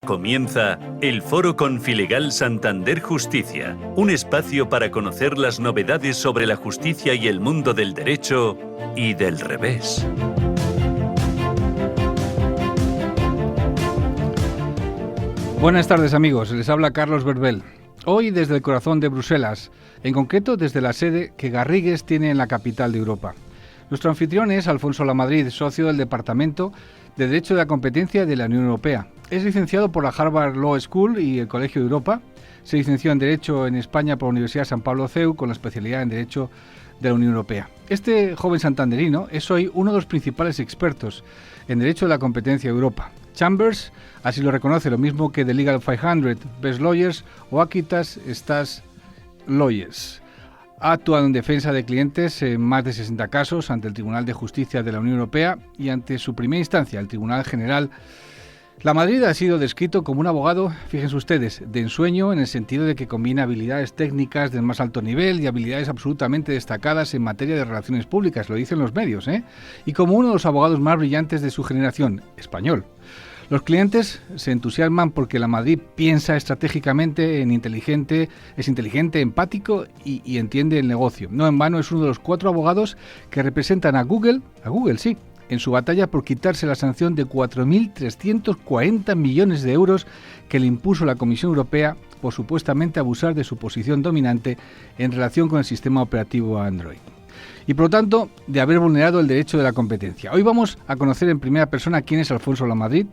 Comienza el Foro Confilegal Santander Justicia, un espacio para conocer las novedades sobre la justicia y el mundo del derecho y del revés. Buenas tardes amigos, les habla Carlos Berbel. Hoy desde el corazón de Bruselas, en concreto desde la sede que Garrigues tiene en la capital de Europa. Nuestro anfitrión es Alfonso Lamadrid, socio del Departamento de Derecho de la Competencia de la Unión Europea. Es licenciado por la Harvard Law School y el Colegio de Europa. Se licenció en Derecho en España por la Universidad San Pablo CEU con la especialidad en Derecho de la Unión Europea. Este joven santanderino es hoy uno de los principales expertos en Derecho de la Competencia de Europa. Chambers así lo reconoce, lo mismo que The Legal 500, Best Lawyers o Aquitas Stas Lawyers. Ha actuado en defensa de clientes en más de 60 casos ante el Tribunal de Justicia de la Unión Europea y ante su primera instancia, el Tribunal General. Lamadrid ha sido descrito como un abogado, fíjense ustedes, de ensueño en el sentido de que combina habilidades técnicas del más alto nivel y habilidades absolutamente destacadas en materia de relaciones públicas, lo dicen los medios, y como uno de los abogados más brillantes de su generación, español. Los clientes se entusiasman porque Lamadrid piensa estratégicamente, es inteligente, empático y entiende el negocio. No en vano es uno de los 4 abogados que representan a Google sí, en su batalla por quitarse la sanción de 4.340 millones de euros que le impuso la Comisión Europea por supuestamente abusar de su posición dominante en relación con el sistema operativo Android. Y por lo tanto, de haber vulnerado el derecho de la competencia. Hoy vamos a conocer en primera persona quién es Alfonso Lamadrid,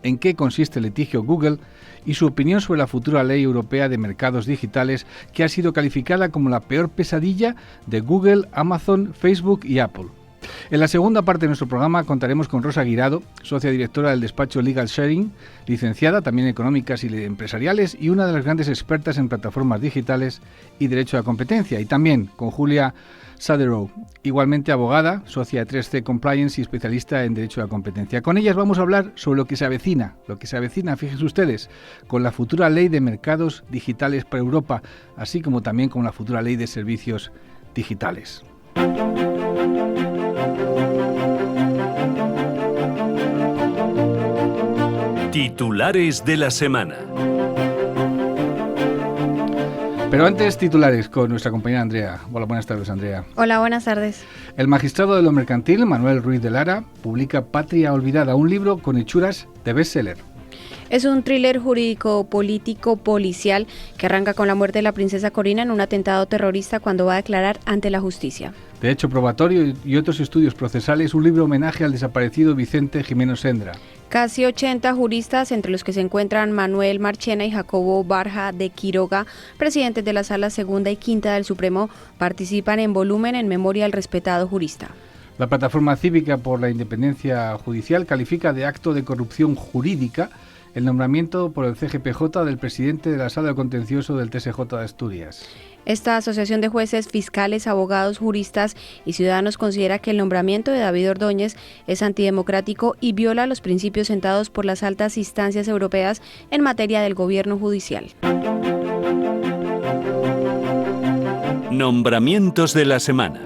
en qué consiste el litigio Google y su opinión sobre la futura ley europea de mercados digitales que ha sido calificada como la peor pesadilla de Google, Amazon, Facebook y Apple. En la segunda parte de nuestro programa contaremos con Rosa Guirado, socia directora del despacho Legal Sharing, licenciada también en económicas y empresariales y una de las grandes expertas en plataformas digitales y derecho a la competencia, y también con Julia Saderow, igualmente abogada, socia de 3C Compliance y especialista en derecho a la competencia. Con ellas vamos a hablar sobre lo que se avecina, fíjense ustedes, con la futura ley de mercados digitales para Europa, así como también con la futura ley de servicios digitales. Titulares de la semana. Pero antes, titulares con nuestra compañera Andrea. Hola, buenas tardes, Andrea. Hola, buenas tardes. El magistrado de lo mercantil, Manuel Ruiz de Lara, publica Patria Olvidada, un libro con hechuras de bestseller. Es un thriller jurídico, político, policial que arranca con la muerte de la princesa Corina en un atentado terrorista cuando va a declarar ante la justicia. Derecho probatorio y otros estudios procesales, un libro homenaje al desaparecido Vicente Jimeno Sendra. Casi 80 juristas, entre los que se encuentran Manuel Marchena y Jacobo Barja de Quiroga, presidentes de la Sala Segunda y Quinta del Supremo, participan en volumen en memoria al respetado jurista. La Plataforma Cívica por la Independencia Judicial califica de acto de corrupción jurídica el nombramiento por el CGPJ del presidente de la Sala de Contencioso del TSJ de Asturias. Esta asociación de jueces, fiscales, abogados, juristas y ciudadanos considera que el nombramiento de David Ordóñez es antidemocrático y viola los principios sentados por las altas instancias europeas en materia del gobierno judicial. Nombramientos de la semana.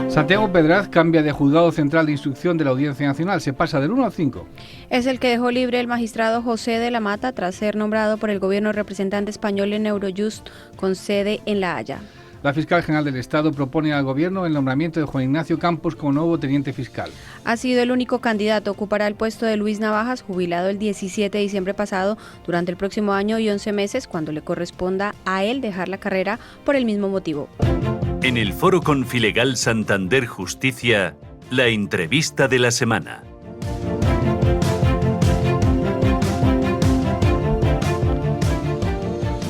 Santiago Pedraz cambia de juzgado central de instrucción de la Audiencia Nacional, se pasa del 1 al 5. Es el que dejó libre el magistrado José de la Mata tras ser nombrado por el gobierno representante español en Eurojust con sede en La Haya. La fiscal general del Estado propone al gobierno el nombramiento de Juan Ignacio Campos como nuevo teniente fiscal. Ha sido el único candidato, ocupará el puesto de Luis Navajas, jubilado el 17 de diciembre pasado, durante el próximo año y 11 meses, cuando le corresponda a él dejar la carrera por el mismo motivo. En el Foro Confilegal Santander Justicia, la entrevista de la semana.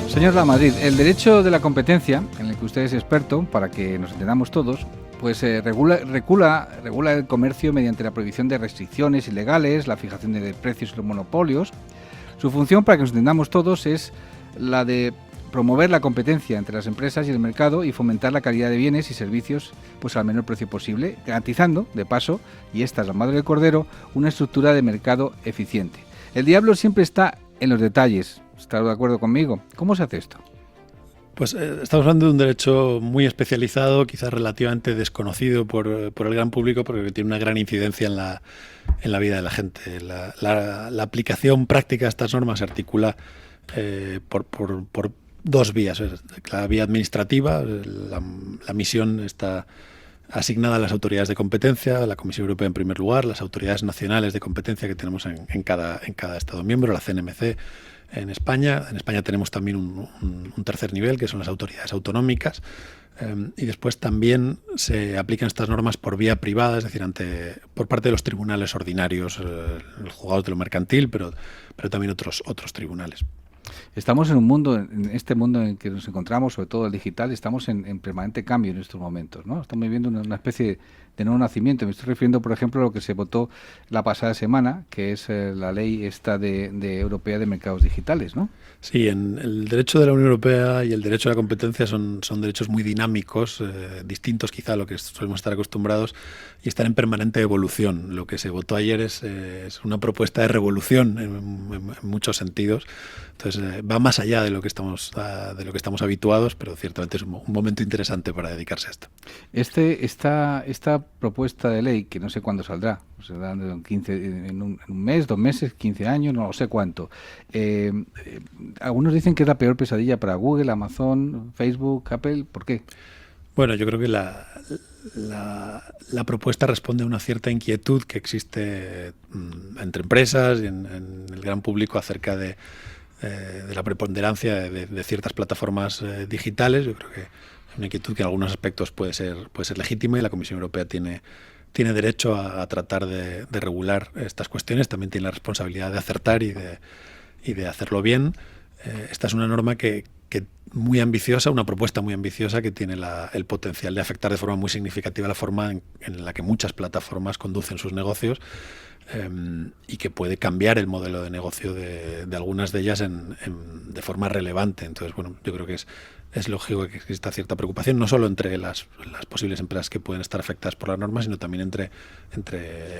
Señor Lamadrid, el derecho de la competencia, en el que usted es experto, para que nos entendamos todos, pues regula el comercio mediante la prohibición de restricciones ilegales, la fijación de precios y los monopolios. Su función, para que nos entendamos todos, es la de promover la competencia entre las empresas y el mercado y fomentar la calidad de bienes y servicios pues al menor precio posible, garantizando, de paso, y esta es la madre del cordero, una estructura de mercado eficiente. El diablo siempre está en los detalles. ¿Está de acuerdo conmigo? ¿Cómo se hace esto? Pues estamos hablando de un derecho muy especializado, quizás relativamente desconocido por el gran público, porque tiene una gran incidencia en la vida de la gente. La aplicación práctica de estas normas se articula por dos vías. La vía administrativa, la misión está asignada a las autoridades de competencia, la Comisión Europea en primer lugar, las autoridades nacionales de competencia que tenemos en cada Estado miembro, la CNMC en España. En España tenemos también un tercer nivel, que son las autoridades autonómicas, y después también se aplican estas normas por vía privada, es decir, por parte de los tribunales ordinarios, los juzgados de lo mercantil, pero también otros tribunales. Estamos en este mundo en que nos encontramos, sobre todo el digital, estamos en permanente cambio en estos momentos, ¿no? Estamos viviendo una especie de nuevo nacimiento. Me estoy refiriendo, por ejemplo, a lo que se votó la pasada semana, que es la ley esta de europea de mercados digitales, ¿no? Sí, en el derecho de la Unión Europea y el derecho a la competencia son derechos muy dinámicos, distintos quizá a lo que solemos estar acostumbrados, y están en permanente evolución. Lo que se votó ayer es una propuesta de revolución en muchos sentidos. Entonces va más allá de lo que estamos habituados, pero ciertamente es un momento interesante para dedicarse a esto. Esta propuesta de ley, que no sé cuándo saldrá, será en un mes, 2 meses, 15 años, no sé cuánto. Algunos dicen que es la peor pesadilla para Google, Amazon, Facebook, Apple. ¿Por qué? Bueno, yo creo que la propuesta responde a una cierta inquietud que existe entre empresas y en el gran público acerca de la preponderancia de ciertas plataformas digitales. Yo creo que es una inquietud que en algunos aspectos puede ser legítima, y la Comisión Europea tiene derecho a tratar de regular estas cuestiones. También tiene la responsabilidad de acertar y de hacerlo bien. Esta es una norma que muy ambiciosa, una propuesta muy ambiciosa, que tiene el potencial de afectar de forma muy significativa la forma en la que muchas plataformas conducen sus negocios, y que puede cambiar el modelo de negocio de algunas de ellas de forma relevante. Entonces, bueno, yo creo que es lógico que exista cierta preocupación, no solo entre las posibles empresas que pueden estar afectadas por la norma, sino también entre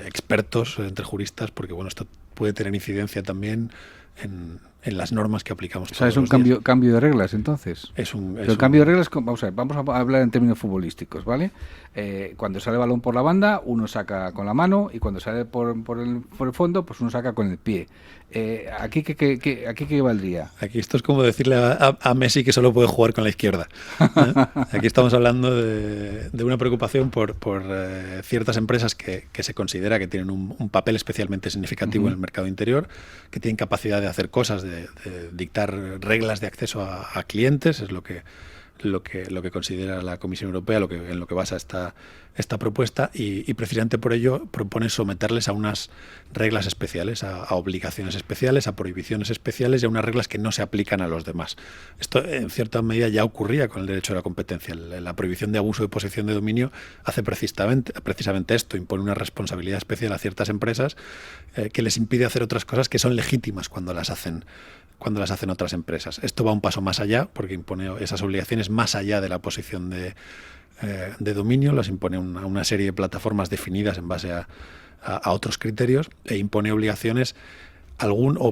expertos, entre juristas, porque bueno, esto puede tener incidencia también en las normas que aplicamos. O sea, es un cambio de reglas, entonces. El cambio de reglas, vamos a hablar en términos futbolísticos, ¿vale? Cuando sale el balón por la banda, uno saca con la mano, y cuando sale por el fondo, pues uno saca con el pie. ¿Aquí qué valdría? Aquí esto es como decirle a Messi que solo puede jugar con la izquierda. Aquí estamos hablando de una preocupación por ciertas empresas que se considera que tienen un papel especialmente significativo en el mercado interior, que tienen capacidad de hacer cosas, de dictar reglas de acceso a clientes. Es lo que considera la Comisión Europea, en lo que basa esta propuesta, y precisamente por ello propone someterles a unas reglas especiales, a obligaciones especiales, a prohibiciones especiales y a unas reglas que no se aplican a los demás. Esto en cierta medida ya ocurría con el derecho de la competencia. La prohibición de abuso de posición de dominio hace precisamente esto: impone una responsabilidad especial a ciertas empresas que les impide hacer otras cosas que son legítimas cuando las hacen otras empresas. Esto va un paso más allá, porque impone esas obligaciones más allá de la posición de dominio, las impone a una serie de plataformas definidas en base a otros criterios, e impone obligaciones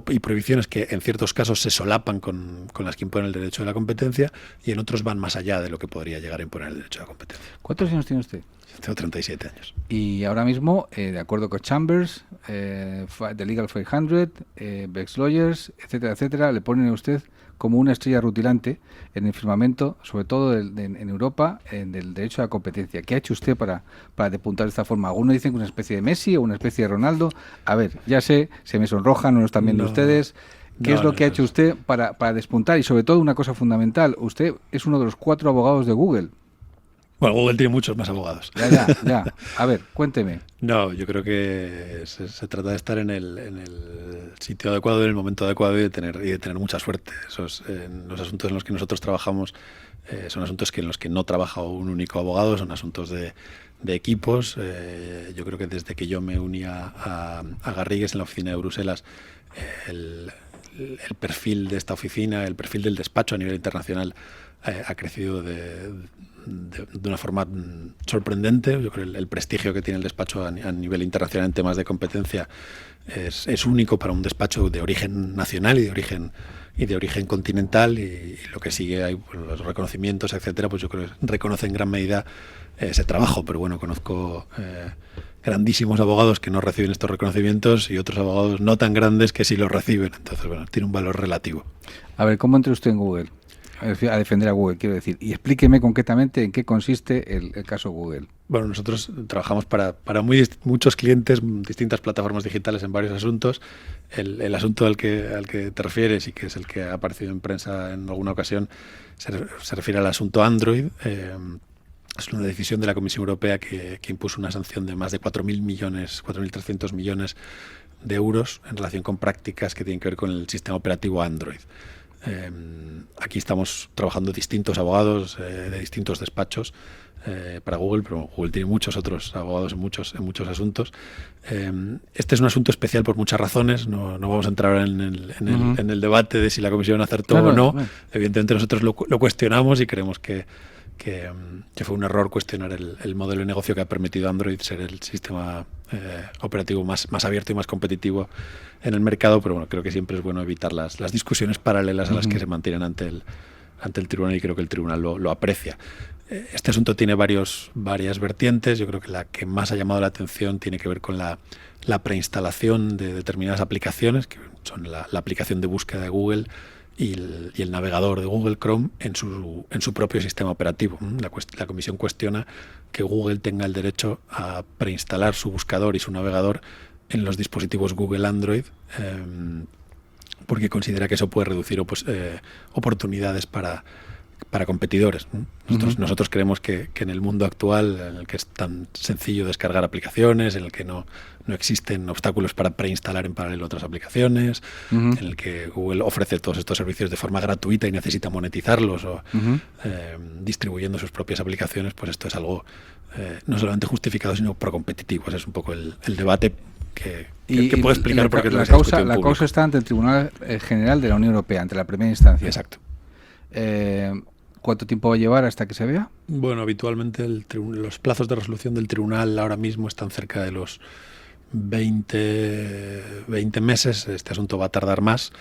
y prohibiciones que en ciertos casos se solapan con las que impone el derecho de la competencia, y en otros van más allá de lo que podría llegar a imponer el derecho de la competencia. ¿Cuántos años tiene usted? Tengo 37 años. Y ahora mismo, de acuerdo con Chambers, The Legal 500, Bex Lawyers, etcétera, etcétera, le ponen a usted como una estrella rutilante en el firmamento, sobre todo en Europa, del derecho a la competencia. ¿Qué ha hecho usted para despuntar de esta forma? Algunos dicen que una especie de Messi o una especie de Ronaldo. A ver, ya sé, se me sonrojan, no lo están viendo ustedes. ¿Qué es lo que ha hecho usted para despuntar? Y sobre todo una cosa fundamental, usted es uno de los 4 abogados de Google. Bueno, Google tiene muchos más abogados. Ya. A ver, cuénteme. No, yo creo que se trata de estar en el sitio adecuado, en el momento adecuado, y de tener mucha suerte. Los asuntos en los que nosotros trabajamos son asuntos en los que no trabaja un único abogado, son asuntos de equipos. Yo creo que desde que yo me uní a Garrigues en la oficina de Bruselas, el perfil de esta oficina, el perfil del despacho a nivel internacional ha crecido de una forma sorprendente. Yo creo que el prestigio que tiene el despacho a nivel internacional en temas de competencia es único para un despacho de origen nacional y de origen de origen continental, y lo que sigue hay los reconocimientos, etcétera, pues yo creo que reconoce en gran medida ese trabajo. Pero bueno, conozco grandísimos abogados que no reciben estos reconocimientos y otros abogados no tan grandes que sí los reciben. Entonces, bueno, tiene un valor relativo. A ver, ¿cómo entra usted en Google? A defender a Google, quiero decir. Y explíqueme concretamente en qué consiste el caso Google. Bueno, nosotros trabajamos para muchos clientes, distintas plataformas digitales en varios asuntos. El asunto al que te refieres, y que es el que ha aparecido en prensa en alguna ocasión, se refiere al asunto Android. Es una decisión de la Comisión Europea que impuso una sanción de más de 4.300 millones de euros en relación con prácticas que tienen que ver con el sistema operativo Android. Aquí estamos trabajando distintos abogados de distintos despachos para Google, pero Google tiene muchos otros abogados en muchos asuntos. Este es un asunto especial por muchas razones. No vamos a entrar ahora en el debate de si la Comisión acertó o no. Evidentemente nosotros lo cuestionamos y creemos que fue un error cuestionar el modelo de negocio que ha permitido a Android ser el sistema operativo más abierto y más competitivo en el mercado. Pero bueno, creo que siempre es bueno evitar las discusiones paralelas a las que se mantienen ante el tribunal, y creo que el tribunal lo aprecia. Este asunto tiene varias vertientes. Yo creo que la que más ha llamado la atención tiene que ver con la preinstalación de determinadas aplicaciones, que son la aplicación de búsqueda de Google y el navegador de Google Chrome en su propio sistema operativo. La Comisión cuestiona que Google tenga el derecho a preinstalar su buscador y su navegador en los dispositivos Google Android, porque considera que eso puede reducir oportunidades para competidores. Nosotros creemos que en el mundo actual, en el que es tan sencillo descargar aplicaciones, en el que no existen obstáculos para preinstalar en paralelo otras aplicaciones, en el que Google ofrece todos estos servicios de forma gratuita y necesita monetizarlos distribuyendo sus propias aplicaciones, pues esto es algo no solamente justificado, sino procompetitivo. Ese es un poco el debate que puedo explicar porque la causa está ante el Tribunal General de la Unión Europea, ante la primera instancia. Exacto. ¿Cuánto tiempo va a llevar hasta que se vea? Bueno, habitualmente los plazos de resolución del tribunal ahora mismo están cerca de los 20 meses. Este asunto va a tardar más.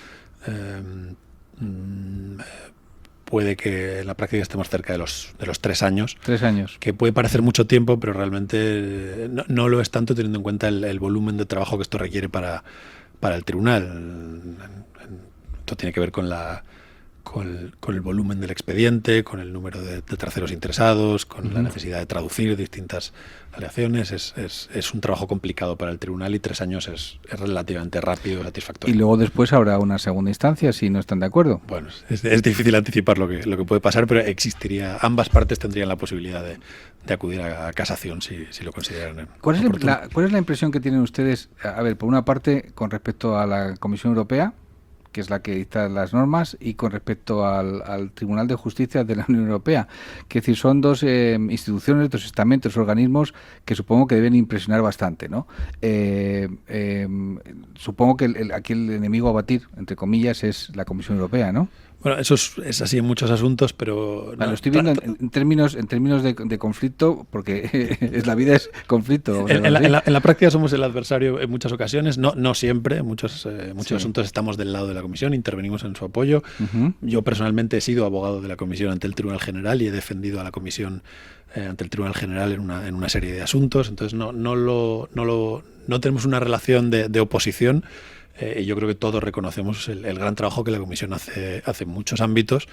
Puede que en la práctica estemos cerca de los 3 años. 3 años. Que puede parecer mucho tiempo, pero realmente no lo es tanto, teniendo en cuenta el volumen de trabajo que esto requiere para el tribunal. Esto tiene que ver con el volumen del expediente, con el número de terceros interesados, con la necesidad de traducir distintas alegaciones. Es un trabajo complicado para el tribunal, y 3 años es relativamente rápido y satisfactorio. Y luego después habrá una segunda instancia si no están de acuerdo. Bueno, es difícil anticipar lo que puede pasar, pero ambas partes tendrían la posibilidad de acudir a casación si lo consideran ¿Cuál es la impresión que tienen ustedes, a ver, por una parte, con respecto a la Comisión Europea, que es la que dicta las normas, y con respecto al Tribunal de Justicia de la Unión Europea? Que es decir, son dos instituciones, dos estamentos, organismos que supongo que deben impresionar bastante, ¿no? Supongo que aquí el enemigo a batir, entre comillas, es la Comisión Europea, ¿no? Bueno, eso es así en muchos asuntos, pero... Lo estoy viendo en términos de conflicto, porque la vida es conflicto. En la práctica somos el adversario en muchas ocasiones, no siempre. En muchos asuntos estamos del lado de la Comisión, intervenimos en su apoyo. Yo personalmente he sido abogado de la Comisión ante el Tribunal General y he defendido a la Comisión ante el Tribunal General en una serie de asuntos. Entonces no tenemos una relación de oposición. Y yo creo que todos reconocemos el gran trabajo que la Comisión hace en muchos ámbitos.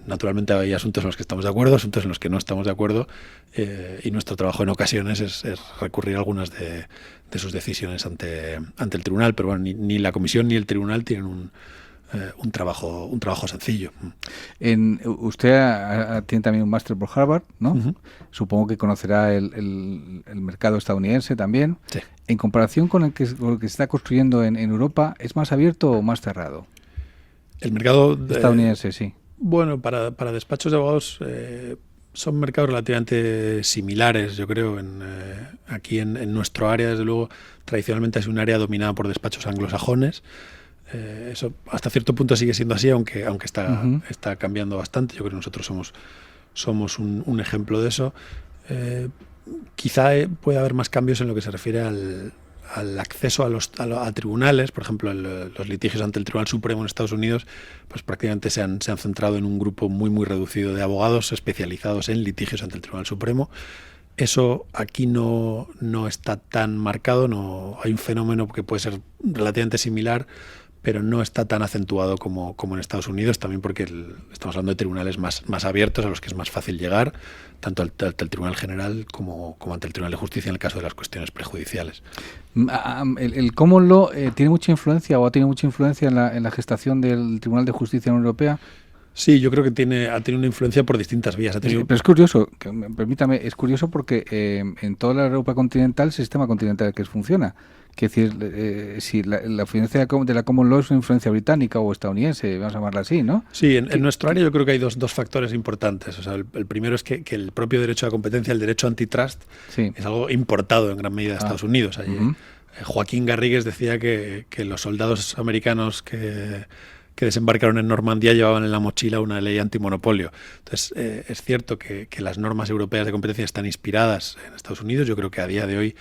Naturalmente hay asuntos en los que estamos de acuerdo, asuntos en los que no estamos de acuerdo, y nuestro trabajo en ocasiones es recurrir a algunas de sus decisiones ante el tribunal. Pero bueno, ni la Comisión ni el tribunal tienen un trabajo sencillo. Usted tiene también un máster por Harvard, ¿no? Supongo que conocerá el mercado estadounidense también. Sí. En comparación con lo que se está construyendo en Europa, ¿es más abierto o más cerrado? El mercado estadounidense, sí. Bueno, para despachos de abogados son mercados relativamente similares, yo creo. Aquí en nuestro área, desde luego, tradicionalmente es un área dominada por despachos anglosajones. Eso hasta cierto punto sigue siendo así, aunque está cambiando bastante. Yo creo que nosotros somos un ejemplo de eso. Quizá pueda haber más cambios en lo que se refiere al acceso a tribunales, por ejemplo, los litigios ante el Tribunal Supremo en Estados Unidos, pues prácticamente se han centrado en un grupo muy, muy reducido de abogados especializados en litigios ante el Tribunal Supremo. Eso aquí no está tan marcado, no hay un fenómeno que puede ser relativamente similar, pero no está tan acentuado como en Estados Unidos, también porque estamos hablando de tribunales más abiertos a los que es más fácil llegar, tanto ante el Tribunal General como ante el Tribunal de Justicia en el caso de las cuestiones prejudiciales. ¿El common law tiene mucha influencia o ha tenido mucha influencia en la gestación del Tribunal de Justicia en la Unión Europea? Sí, yo creo que ha tenido una influencia por distintas vías. Pero es curioso, permítame, es curioso porque en toda la Europa continental el sistema continental que funciona. Es decir, si la influencia de la common law es una influencia británica o estadounidense, vamos a llamarla así, ¿no? Sí, en nuestro área yo creo que hay dos factores importantes. O sea, el primero es que el propio derecho a competencia, el derecho antitrust, es algo importado en gran medida de Estados Unidos. Allí, Joaquín Garrigues decía que los soldados americanos que desembarcaron en Normandía llevaban en la mochila una ley antimonopolio. Entonces, es cierto que las normas europeas de competencia están inspiradas en Estados Unidos. Yo creo que a día de hoy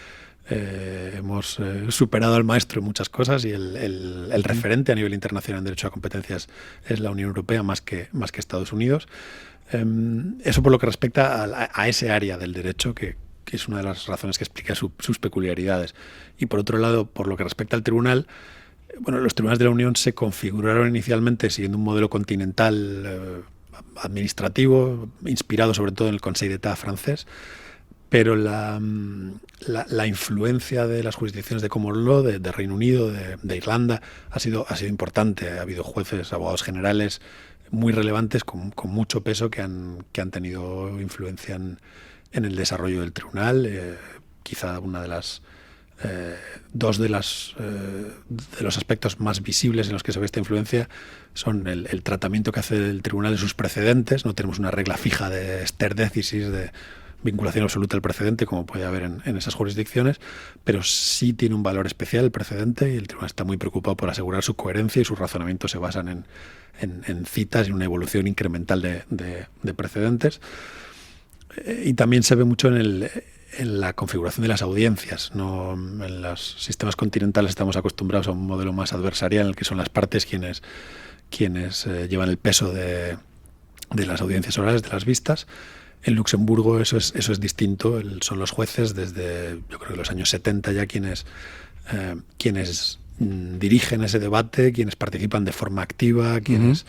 hemos superado al maestro en muchas cosas y el referente a nivel internacional en derecho a competencias es la Unión Europea más que Estados Unidos. Eso por lo que respecta a ese área del derecho que es una de las razones que explica sus peculiaridades. Y por otro lado, por lo que respecta al tribunal, bueno, los tribunales de la Unión se configuraron inicialmente siguiendo un modelo continental administrativo, inspirado sobre todo en el Conseil d'État francés, pero la influencia de las jurisdicciones de common law de Reino Unido, de Irlanda, ha sido importante. Ha habido jueces, abogados generales muy relevantes con mucho peso que han tenido influencia en el desarrollo del tribunal. Quizá una de las dos de los aspectos más visibles en los que se ve esta influencia son el tratamiento que hace el tribunal de sus precedentes. No tenemos una regla fija de stare decisis, de vinculación absoluta al precedente, como puede haber en esas jurisdicciones, pero sí tiene un valor especial el precedente y el tribunal está muy preocupado por asegurar su coherencia y sus razonamientos se basan en citas y una evolución incremental de precedentes. Y también se ve mucho en la configuración de las audiencias. No, en los sistemas continentales estamos acostumbrados a un modelo más adversarial en el que son las partes quienes llevan el peso de las audiencias orales, de las vistas. En Luxemburgo eso es distinto. Son los jueces desde, yo creo que los años 70 ya quienes dirigen ese debate, quienes participan de forma activa, quienes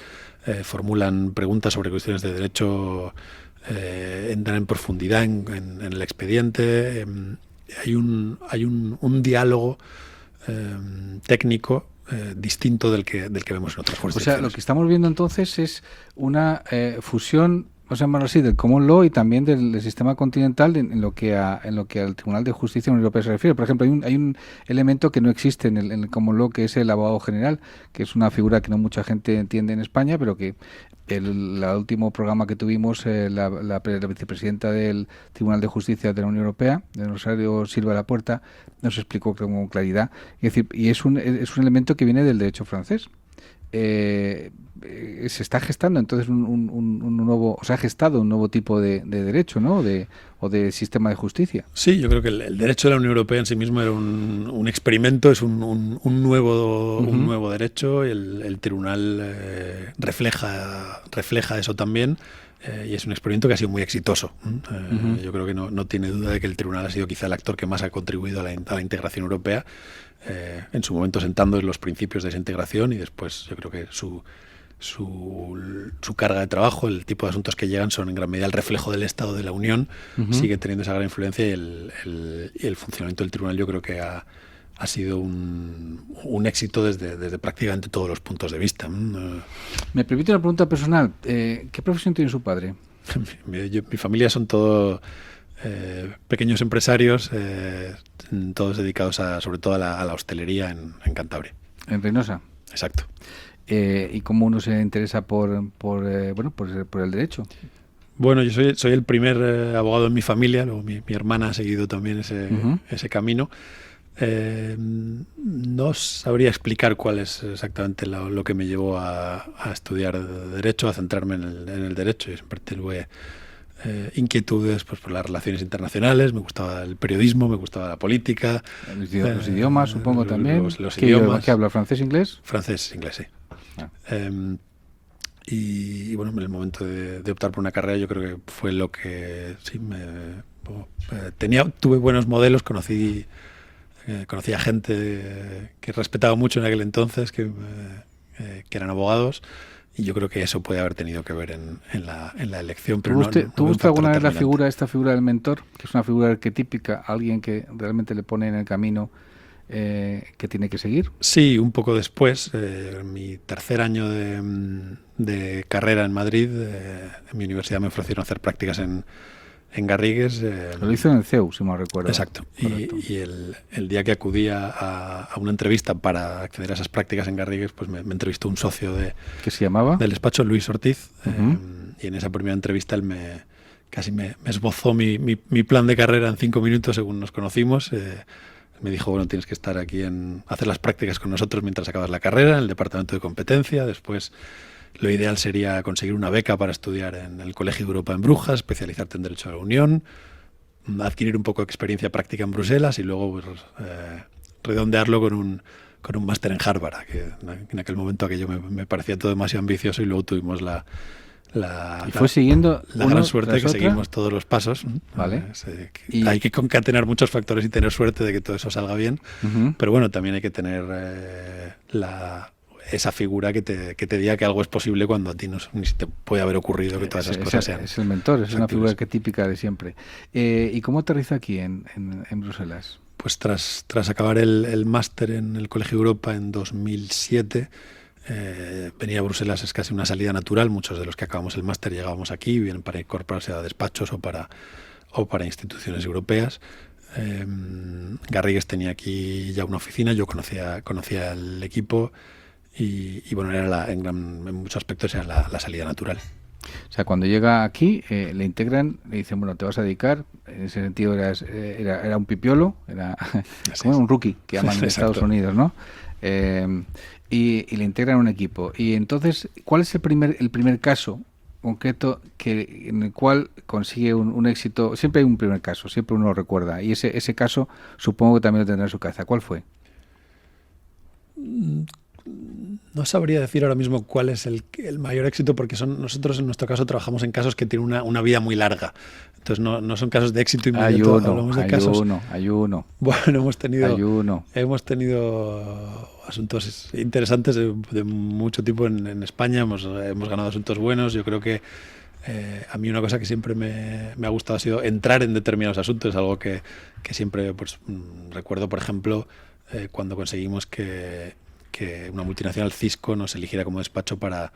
formulan preguntas sobre cuestiones de derecho, entran en profundidad en el expediente. Hay un diálogo técnico distinto del que vemos en otras jurisdicciones. O sea, lo que estamos viendo entonces es una fusión, vamos a llamarlo así, del common law y también del sistema continental en lo que al Tribunal de Justicia de la Unión Europea se refiere. Por ejemplo, hay un elemento que no existe en el common law, que es el abogado general, que es una figura que no mucha gente entiende en España, pero que el último programa que tuvimos, la vicepresidenta del Tribunal de Justicia de la Unión Europea, de Rosario Silva Lapuerta, nos explicó con claridad. Es decir, y es un elemento que viene del derecho francés. Se está gestando entonces un nuevo, o se ha gestado un nuevo tipo de derecho, ¿no? O de sistema de justicia. Sí, yo creo que el derecho de la Unión Europea en sí mismo era un experimento, es un nuevo derecho. El tribunal refleja eso también. Y es un experimento que ha sido muy exitoso. Yo creo que no tiene duda de que el tribunal ha sido quizá el actor que más ha contribuido a la integración europea, en su momento sentando los principios de esa integración, y después yo creo que su carga de trabajo, el tipo de asuntos que llegan son en gran medida el reflejo del Estado de la Unión. Sigue teniendo esa gran influencia y el funcionamiento del tribunal yo creo que ha sido un éxito desde prácticamente todos los puntos de vista. Me permite una pregunta personal. ¿Qué profesión tiene su padre? Mi familia son todos pequeños empresarios, todos dedicados sobre todo a la hostelería en Cantabria. ¿En Reynosa? Exacto. ¿Y cómo uno se interesa por el derecho? Bueno, yo soy el primer abogado en mi familia, luego mi hermana ha seguido también ese camino. No sabría explicar cuál es exactamente lo que me llevó a estudiar Derecho, a centrarme en el Derecho. Yo siempre tuve inquietudes pues, por las relaciones internacionales, me gustaba el periodismo, me gustaba la política. Los idiomas, supongo, también. Los idiomas. ¿Qué habla? ¿Francés, inglés? Francés, inglés, sí. Y bueno, en el momento de optar por una carrera yo creo que fue lo que sí tuve buenos modelos, conocí a gente que respetaba mucho en aquel entonces, que eran abogados, y yo creo que eso puede haber tenido que ver en la elección. Pero ¿Tuvo usted alguna vez esta figura del mentor, que es una figura arquetípica, alguien que realmente le pone en el camino que tiene que seguir? Sí, un poco después, en mi tercer año de carrera en Madrid, en mi universidad me ofrecieron hacer prácticas en Garrigues. Lo hizo en el CEU, si me recuerdo. Exacto. Y el día que acudí a una entrevista para acceder a esas prácticas en Garrigues, pues me entrevistó un socio ¿qué se llamaba? Del despacho, Luis Ortiz. Y en esa primera entrevista él casi me esbozó mi plan de carrera en 5 minutos según nos conocimos. Me dijo, bueno, tienes que estar aquí hacer las prácticas con nosotros mientras acabas la carrera, en el departamento de competencia. Después, lo ideal sería conseguir una beca para estudiar en el Colegio de Europa en Brujas, especializarte en Derecho de la Unión, adquirir un poco de experiencia práctica en Bruselas y luego pues, redondearlo con un máster en Harvard, que en aquel momento aquello me parecía todo demasiado ambicioso, y luego tuvimos la gran suerte que seguimos todos los pasos. Vale. Hay que concatenar muchos factores y tener suerte de que todo eso salga bien, pero bueno, también hay que tener esa figura que te diga que algo es posible cuando a ti ni se te puede haber ocurrido que todas esas cosas sean. Es el mentor, es una figura típica de siempre. ¿Y cómo aterriza aquí en Bruselas? Pues tras acabar el máster en el Colegio de Europa en 2007, venir a Bruselas es casi una salida natural. Muchos de los que acabamos el máster llegábamos aquí, vienen para incorporarse a despachos o para instituciones europeas. Garrigues tenía aquí ya una oficina, yo conocía el equipo y bueno, en muchos aspectos era la salida natural. O sea, cuando llega aquí, le integran, le dicen, bueno, te vas a dedicar, en ese sentido era un pipiolo, era como un rookie, que llaman en Estados Unidos, ¿no? Y le integran un equipo. Y entonces, ¿cuál es el primer caso concreto en el cual consigue un éxito? Siempre hay un primer caso, siempre uno lo recuerda. Y ese caso supongo que también lo tendrá en su cabeza. ¿Cuál fue? No sabría decir ahora mismo cuál es el mayor éxito, porque nosotros en nuestro caso trabajamos en casos que tienen una vida muy larga. Entonces no son casos de éxito inmediato. Hay uno. Bueno, hemos tenido asuntos interesantes de mucho tipo en España. Hemos ganado asuntos buenos. Yo creo que a mí una cosa que siempre me ha gustado ha sido entrar en determinados asuntos. Es algo que siempre pues, recuerdo, por ejemplo, cuando conseguimos que una multinacional, Cisco, nos eligiera como despacho para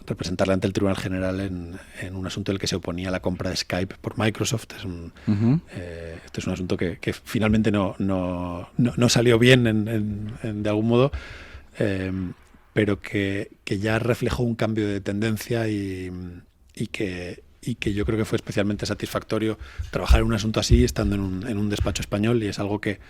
representarla ante el Tribunal General en un asunto en el que se oponía a la compra de Skype por Microsoft. Este es un asunto que finalmente no salió bien de algún modo, pero que ya reflejó un cambio de tendencia y que yo creo que fue especialmente satisfactorio trabajar en un asunto así estando en un despacho español, y es algo que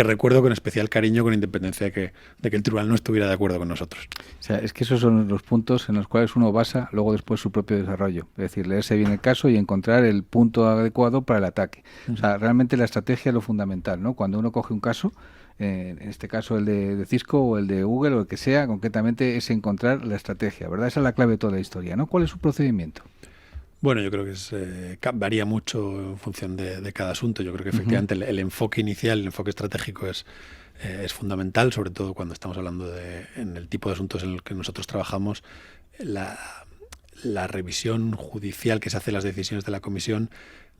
recuerdo con especial cariño, con independencia de que el tribunal no estuviera de acuerdo con nosotros. O sea, es que esos son los puntos en los cuales uno basa luego después su propio desarrollo. Es decir, leerse bien el caso y encontrar el punto adecuado para el ataque. O sea, realmente la estrategia es lo fundamental, ¿no? Cuando uno coge un caso, en este caso el de Cisco o el de Google o el que sea, concretamente es encontrar la estrategia, ¿verdad? Esa es la clave de toda la historia, ¿no? ¿Cuál es su procedimiento? Bueno, yo creo que varía mucho en función de cada asunto. Yo creo que efectivamente el enfoque inicial, el enfoque estratégico es fundamental, sobre todo cuando estamos hablando en el tipo de asuntos en el que nosotros trabajamos. La revisión judicial que se hace de las decisiones de la Comisión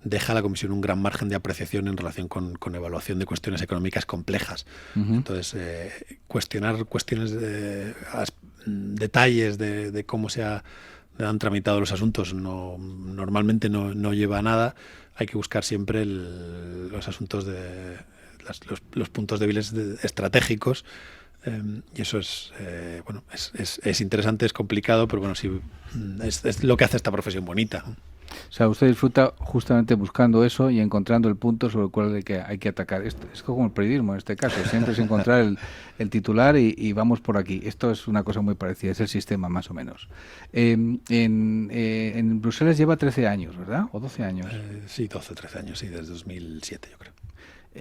deja a la Comisión un gran margen de apreciación en relación con evaluación de cuestiones económicas complejas. Entonces, cuestionar cuestiones detalles de cómo han tramitado los asuntos normalmente no lleva a nada. Hay que buscar siempre los asuntos los puntos débiles estratégicos, y eso es interesante, es complicado, pero bueno, sí, es lo que hace esta profesión bonita. O sea, usted disfruta justamente buscando eso y encontrando el punto sobre el cual hay que atacar. Esto es como el periodismo en este caso, siempre es encontrar el titular y vamos por aquí. Esto es una cosa muy parecida, es el sistema más o menos. En Bruselas lleva 13 años, ¿verdad? ¿O 12 años? Sí, 12, 13 años, sí, desde 2007 yo creo.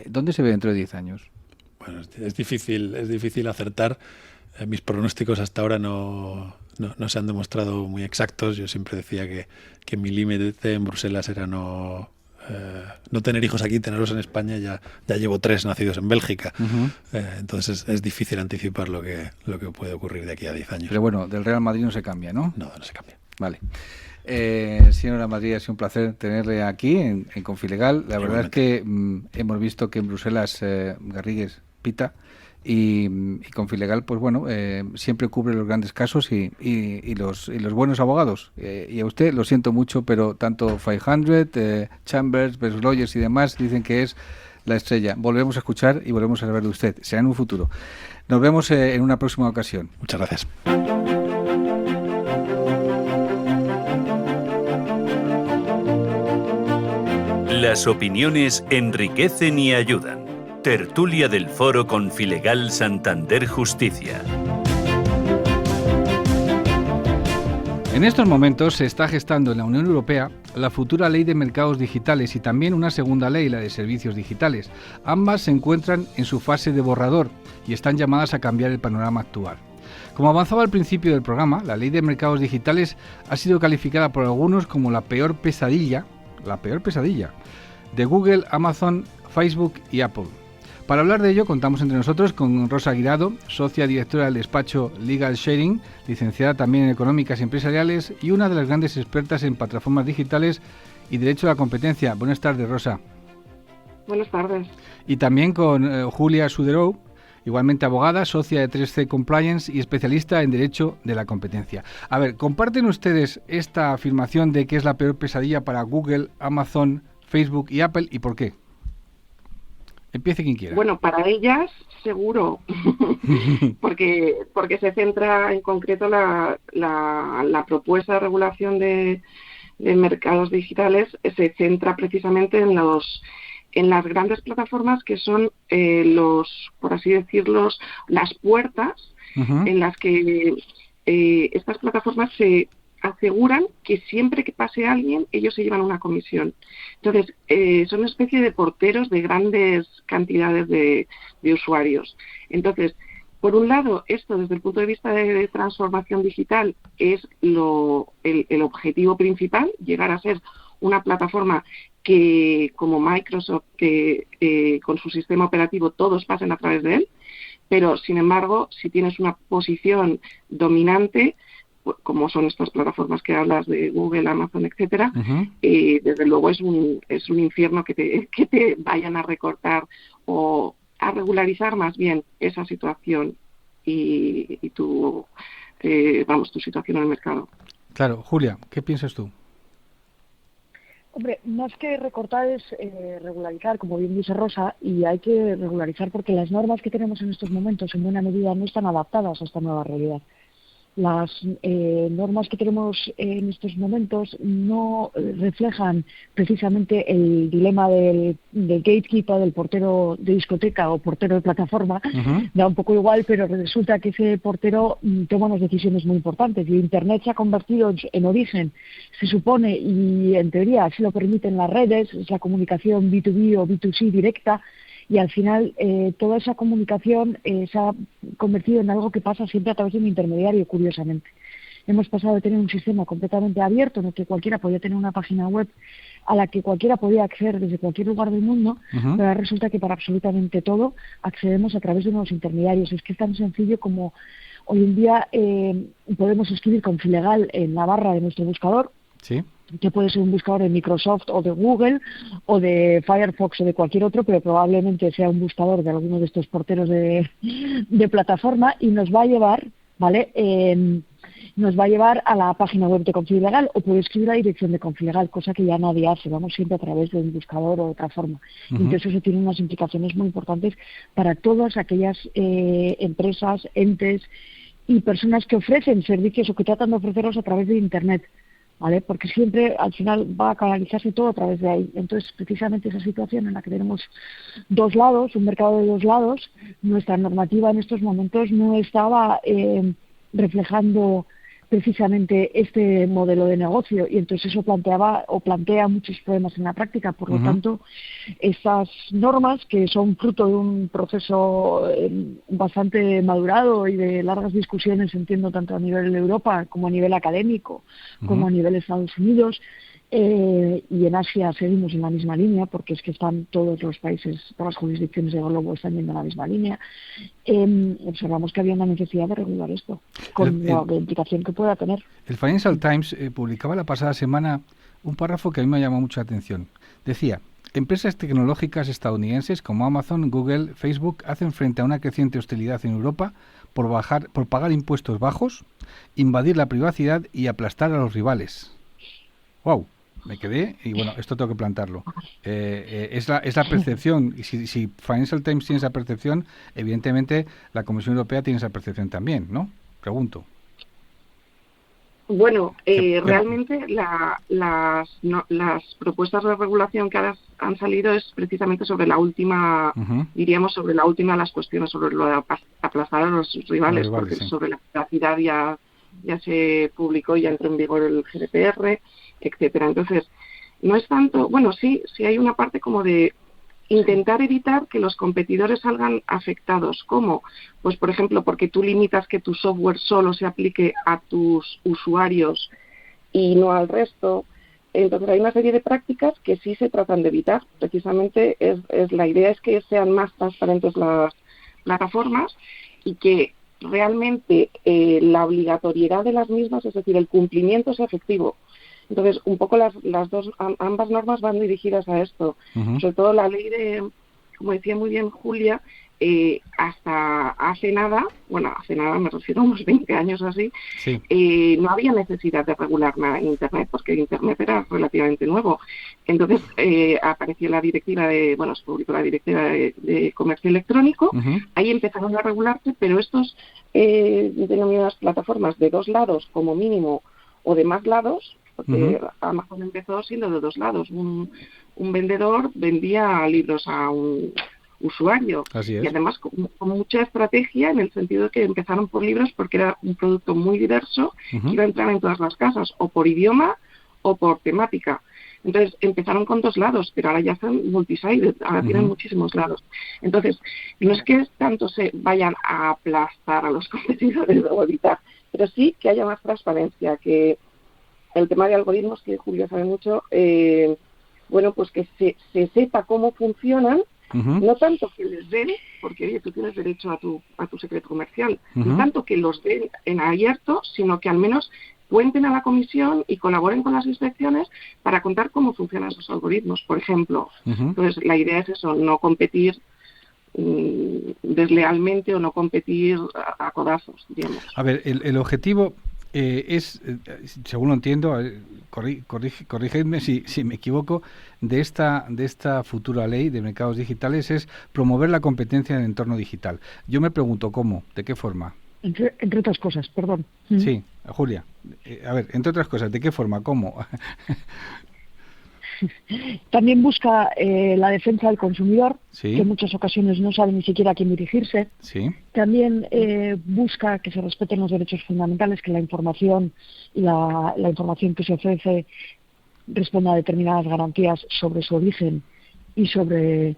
¿Dónde se ve dentro de 10 años? Bueno, es difícil acertar. Mis pronósticos hasta ahora no se han demostrado muy exactos. Yo siempre decía que mi límite en Bruselas era no tener hijos aquí, tenerlos en España. Ya llevo 3 nacidos en Bélgica. Entonces es difícil anticipar lo que puede ocurrir de aquí a 10 años. Pero bueno, del Real Madrid no se cambia, ¿no? No se cambia. Vale. Señora Madrid, ha sido un placer tenerle aquí en Confilegal. La verdad es que hemos visto que en Bruselas Garrigues pita y Confilegal, pues bueno, siempre cubre los grandes casos y los buenos abogados. Y a usted lo siento mucho, pero tanto 500, Chambers, Best Lawyers y demás dicen que es la estrella. Volvemos a escuchar y volvemos a saber de usted. Será en un futuro. Nos vemos en una próxima ocasión. Muchas gracias. Las opiniones enriquecen y ayudan. Tertulia del Foro Confilegal Santander Justicia. En estos momentos se está gestando en la Unión Europea la futura ley de mercados digitales y también una segunda ley, la de servicios digitales. Ambas se encuentran en su fase de borrador y están llamadas a cambiar el panorama actual. Como avanzaba al principio del programa, la ley de mercados digitales ha sido calificada por algunos como la peor pesadilla de Google, Amazon, Facebook y Apple. Para hablar de ello contamos entre nosotros con Rosa Guirado, socia directora del despacho Legal Sharing, licenciada también en Económicas y Empresariales y una de las grandes expertas en plataformas digitales y Derecho a la Competencia. Buenas tardes, Rosa. Buenas tardes. Y también con Julia Suderou, igualmente abogada, socia de 3C Compliance y especialista en Derecho de la Competencia. A ver, ¿comparten ustedes esta afirmación de que es la peor pesadilla para Google, Amazon, Facebook y Apple y por qué? Empiece quien quiera. Bueno, para ellas seguro, porque se centra en concreto la propuesta de regulación de mercados digitales, se centra precisamente en las grandes plataformas que son por así decirlo, las puertas en las que estas plataformas se aseguran que siempre que pase alguien, ellos se llevan una comisión. Entonces, son una especie de porteros de grandes cantidades de usuarios. Entonces, por un lado, esto desde el punto de vista de transformación digital es el objetivo principal, llegar a ser una plataforma que, como Microsoft, que con su sistema operativo todos pasen a través de él, pero, sin embargo, si tienes una posición dominante, como son estas plataformas que hablas de Google, Amazon, etcétera, desde luego es un infierno que te vayan a recortar o a regularizar más bien esa situación y tu situación en el mercado. Claro, Julia, ¿qué piensas tú? Hombre, más que recortar es regularizar, como bien dice Rosa, y hay que regularizar porque las normas que tenemos en estos momentos en buena medida no están adaptadas a esta nueva realidad. Las normas que tenemos en estos momentos no reflejan precisamente el dilema del gatekeeper, del portero de discoteca o portero de plataforma. Da un poco igual, pero resulta que ese portero toma unas decisiones muy importantes. Y Internet se ha convertido en origen, se supone, y en teoría así lo permiten las redes, es la comunicación B2B o B2C directa. Y al final toda esa comunicación se ha convertido en algo que pasa siempre a través de un intermediario, curiosamente. Hemos pasado de tener un sistema completamente abierto en el que cualquiera podía tener una página web a la que cualquiera podía acceder desde cualquier lugar del mundo, pero ahora resulta que para absolutamente todo accedemos a través de unos intermediarios. Es que es tan sencillo como hoy en día podemos escribir Confilegal en la barra de nuestro buscador, ¿sí?, que puede ser un buscador de Microsoft o de Google o de Firefox o de cualquier otro, pero probablemente sea un buscador de alguno de estos porteros de plataforma y nos va a llevar, ¿vale? Nos va a llevar a la página web de Confilegal o puede escribir la dirección de Confilegal, cosa que ya nadie hace, vamos siempre a través de un buscador o de otra forma. Entonces eso tiene unas implicaciones muy importantes para todas aquellas empresas, entes y personas que ofrecen servicios o que tratan de ofrecerlos a través de Internet. ¿vale? Porque siempre al final va a canalizarse todo a través de ahí. Entonces, precisamente esa situación en la que tenemos dos lados, un mercado de dos lados, nuestra normativa en estos momentos no estaba reflejando precisamente este modelo de negocio, y entonces eso plantea muchos problemas en la práctica. Por lo tanto, estas normas, que son fruto de un proceso bastante madurado y de largas discusiones, entiendo, tanto a nivel de Europa como a nivel académico, como a nivel de Estados Unidos, y en Asia seguimos en la misma línea, porque es que están todos los países, todas las jurisdicciones del globo están yendo en la misma línea. Observamos que había una necesidad de regular esto, con la implicación que pueda tener. El Financial Times publicaba la pasada semana un párrafo que a mí me llamó mucha atención. Decía: empresas tecnológicas estadounidenses como Amazon, Google, Facebook hacen frente a una creciente hostilidad en Europa por pagar impuestos bajos, invadir la privacidad y aplastar a los rivales. ¡Wow! Me quedé y bueno, esto tengo que plantarlo. Es la percepción, y si Financial Times tiene esa percepción, evidentemente la Comisión Europea tiene esa percepción también, ¿no? Pregunto. Bueno, realmente las propuestas de regulación que ahora han salido es precisamente sobre la última, diríamos, sobre la última de las cuestiones, sobre lo de aplastar a los rivales, porque sí. Sobre la privacidad ya se publicó, ya entró en vigor el GDPR, etcétera. Entonces, no es tanto, bueno, sí hay una parte como de intentar evitar que los competidores salgan afectados. ¿Cómo? Pues, por ejemplo, porque tú limitas que tu software solo se aplique a tus usuarios y no al resto. Entonces, hay una serie de prácticas que sí se tratan de evitar. Precisamente la idea es que sean más transparentes las plataformas y que realmente la obligatoriedad de las mismas, es decir, el cumplimiento, sea efectivo. Entonces, un poco ambas normas van dirigidas a esto. Sobre todo la ley de, como decía muy bien Julia, hasta hace nada me refiero a unos 20 años así, sí. No había necesidad de regular nada en Internet, porque Internet era relativamente nuevo. Entonces, apareció la directiva se publicó la directiva de comercio electrónico, ahí empezaron a regularse, pero estos denominadas plataformas de dos lados como mínimo o de más lados, porque Amazon empezó siendo de dos lados. Un vendedor vendía libros a un usuario. Así es. Y además con mucha estrategia, en el sentido de que empezaron por libros porque era un producto muy diverso que iba a entrar en todas las casas, o por idioma o por temática. Entonces empezaron con dos lados, pero ahora ya son multi-sided, ahora tienen muchísimos lados. Entonces, no es que tanto se vayan a aplastar a los competidores o evitar, pero sí que haya más transparencia, que el tema de algoritmos, que Julia sabe mucho, pues que se sepa cómo funcionan, no tanto que les den, porque oye, tú tienes derecho a tu secreto comercial, no tanto que los den en abierto, sino que al menos cuenten a la comisión y colaboren con las inspecciones para contar cómo funcionan esos algoritmos, por ejemplo. Entonces, la idea es eso, no competir deslealmente o no competir a codazos, digamos. A ver, el objetivo es, según lo entiendo, corrígeme si me equivoco, de esta futura ley de mercados digitales es promover la competencia en el entorno digital. Yo me pregunto, ¿cómo? ¿De qué forma? Entre otras cosas, perdón. Sí, Julia. A ver, entre otras cosas, ¿de qué forma? ¿Cómo? También busca la defensa del consumidor, sí. que en muchas ocasiones no sabe ni siquiera a quién dirigirse. Sí. También busca que se respeten los derechos fundamentales, que la información y la información que se ofrece responda a determinadas garantías sobre su origen y sobre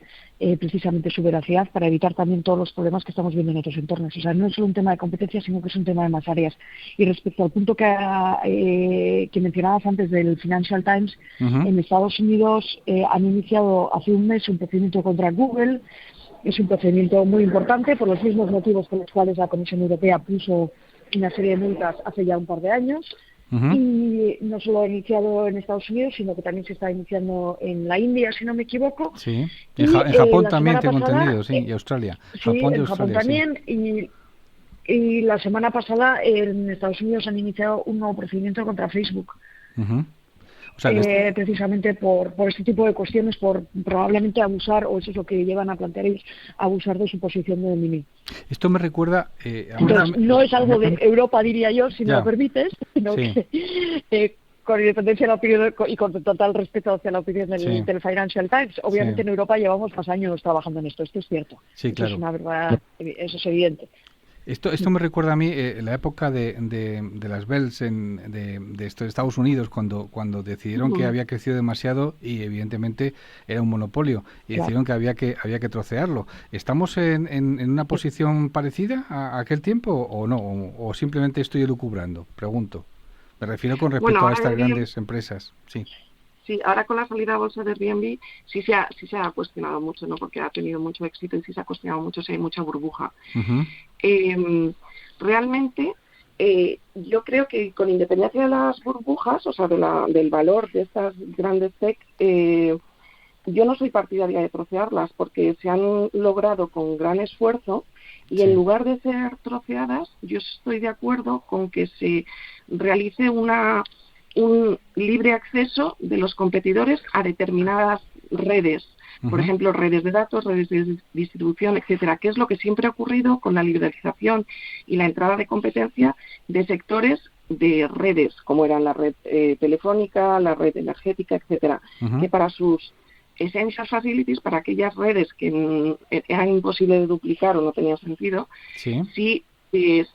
precisamente su veracidad, para evitar también todos los problemas que estamos viendo en otros entornos. O sea, no es solo un tema de competencia, sino que es un tema de más áreas. Y respecto al punto que mencionabas antes del Financial Times, en Estados Unidos han iniciado hace un mes un procedimiento contra Google. Es un procedimiento muy importante por los mismos motivos por los cuales la Comisión Europea puso una serie de multas hace ya un par de años. Y no solo ha iniciado en Estados Unidos, sino que también se está iniciando en la India, si no me equivoco. Sí, en Japón también tengo entendido, sí, y Australia. Sí, en Japón también, sí. Y la semana pasada en Estados Unidos han iniciado un nuevo procedimiento contra Facebook. O sea, precisamente por este tipo de cuestiones, por probablemente abusar, o eso es lo que llevan a plantear ellos, abusar de su posición de dominio. Esto me recuerda... Entonces, no es algo de Europa, diría yo, si me lo permites, sino que con independencia de la opinión y con total respeto hacia la opinión del Financial Times. Obviamente en Europa llevamos más años trabajando en esto es cierto. Sí, eso claro. es una verdad, eso es evidente. Esto me recuerda a mí la época de las Bells de Estados Unidos, cuando decidieron que había crecido demasiado y evidentemente era un monopolio, y decidieron que había que trocearlo. ¿Estamos en una posición parecida a aquel tiempo o no? ¿O simplemente estoy elucubrando? Pregunto. Me refiero con respecto a estas grandes empresas. Sí. Sí, ahora con la salida a bolsa de Airbnb sí se ha cuestionado mucho, ¿no? Porque ha tenido mucho éxito y sí se ha cuestionado mucho si hay mucha burbuja. Realmente, yo creo que con independencia de las burbujas, o sea, del valor de estas grandes tech, yo no soy partidaria de trocearlas porque se han logrado con gran esfuerzo y en lugar de ser troceadas, yo estoy de acuerdo con que se realice un libre acceso de los competidores a determinadas redes, por ejemplo, redes de datos, redes de distribución, etcétera, que es lo que siempre ha ocurrido con la liberalización y la entrada de competencia de sectores de redes, como eran la red telefónica, la red energética, etcétera, que para sus essential facilities, para aquellas redes que eran imposible de duplicar o no tenían sentido, sí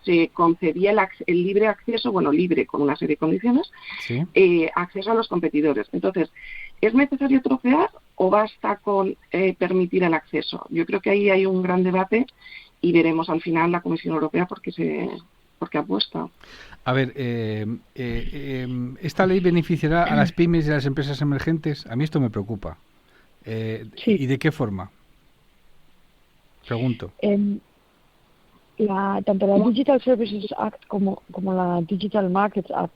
se concedía el libre acceso, bueno, libre con una serie de condiciones, acceso a los competidores. Entonces, ¿es necesario trocear o basta con permitir el acceso? Yo creo que ahí hay un gran debate y veremos al final la Comisión Europea porque apuesta. A ver, ¿esta ley beneficiará a las pymes y a las empresas emergentes? A mí esto me preocupa. ¿Y de qué forma? Pregunto. Tanto la Digital Services Act como la Digital Markets Act